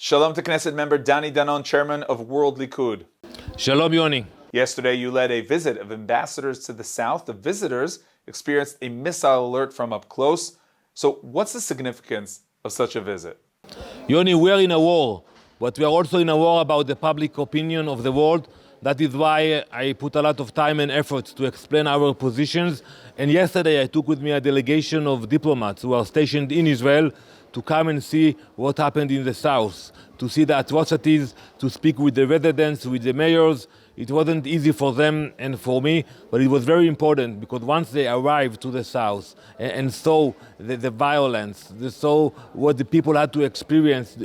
Shalom to Knesset member Danny Danon, chairman of World Likud. Shalom, Yoni. Yesterday, you led a visit of ambassadors to the south. The visitors experienced a missile alert from up close. So what's the significance of such a visit? Yoni, we are in a war, but we are also in a war about the public opinion of the world. That is why I put a lot of time and effort to explain our positions. And yesterday I took with me a delegation of diplomats who are stationed in Israel to come and see what happened in the south, to see the atrocities, to speak with the residents, with the mayors. It wasn't easy for them and for me, but it was very important because once they arrived to the south and saw the violence, they saw what the people had to experience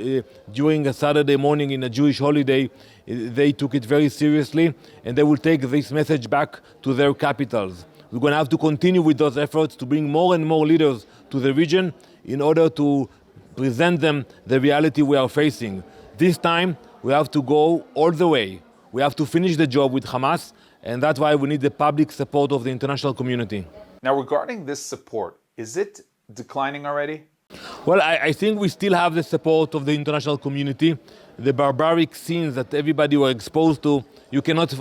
during a Saturday morning in a Jewish holiday, they took it very seriously and they will take this message back to their capitals. We're going to have to continue with those efforts to bring more and more leaders to the region in order to present them the reality we are facing. This time, we have to go all the way. We have to finish the job with Hamas, and that's why we need the public support of the international community. Now, regarding this support, is it declining already? Well, I think we still have the support of the international community. The barbaric scenes that everybody were exposed to, you cannot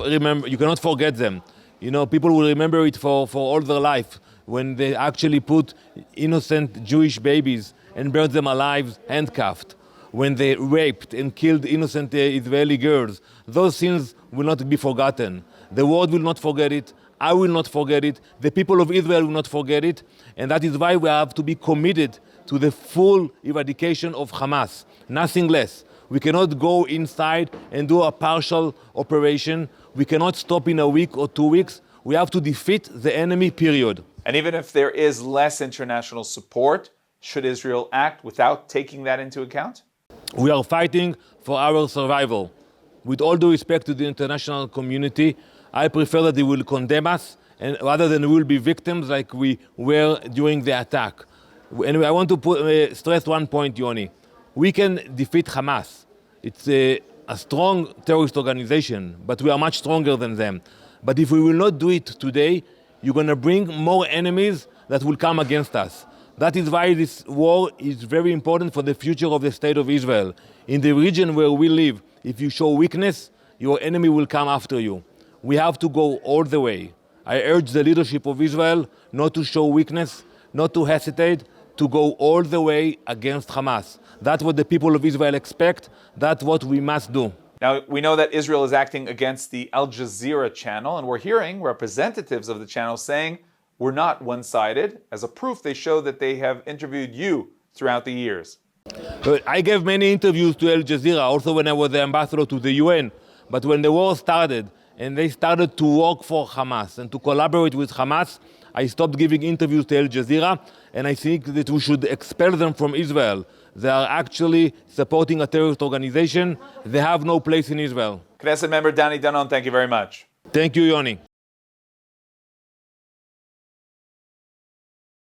forget them. You know, people will remember it for all their life when they actually put innocent Jewish babies and burned them alive, handcuffed, when they raped and killed innocent Israeli girls. Those sins will not be forgotten. The world will not forget it. I will not forget it. The people of Israel will not forget it. And that is why we have to be committed to the full eradication of Hamas, nothing less. We cannot go inside and do a partial operation. We cannot stop in a week or 2 weeks. We have to defeat the enemy, period. And even if there is less international support, should Israel act without taking that into account? We are fighting for our survival. With all due respect to the international community, I prefer that they will condemn us and rather than we will be victims like we were during the attack. And I want to stress one point, Yoni. We can defeat Hamas. It's a strong terrorist organization, but we are much stronger than them. But if we will not do it today, you're going to bring more enemies that will come against us. That is why this war is very important for the future of the state of Israel. In the region where we live, if you show weakness, your enemy will come after you. We have to go all the way. I urge the leadership of Israel not to show weakness, not to hesitate, to go all the way against Hamas. That's what the people of Israel expect. That's what we must do. Now, we know that Israel is acting against the Jazeera channel, and we're hearing representatives of the channel saying we're not one-sided. As a proof, they show that they have interviewed you throughout the years. I gave many interviews to Jazeera, also when I was the ambassador to the UN. But when the war started, and they started to work for Hamas and to collaborate with Hamas, I stopped giving interviews to Jazeera, and I think that we should expel them from Israel. They are actually supporting a terrorist organization. They have no place in Israel. Knesset member Danny Danon, thank you very much. Thank you, Yoni.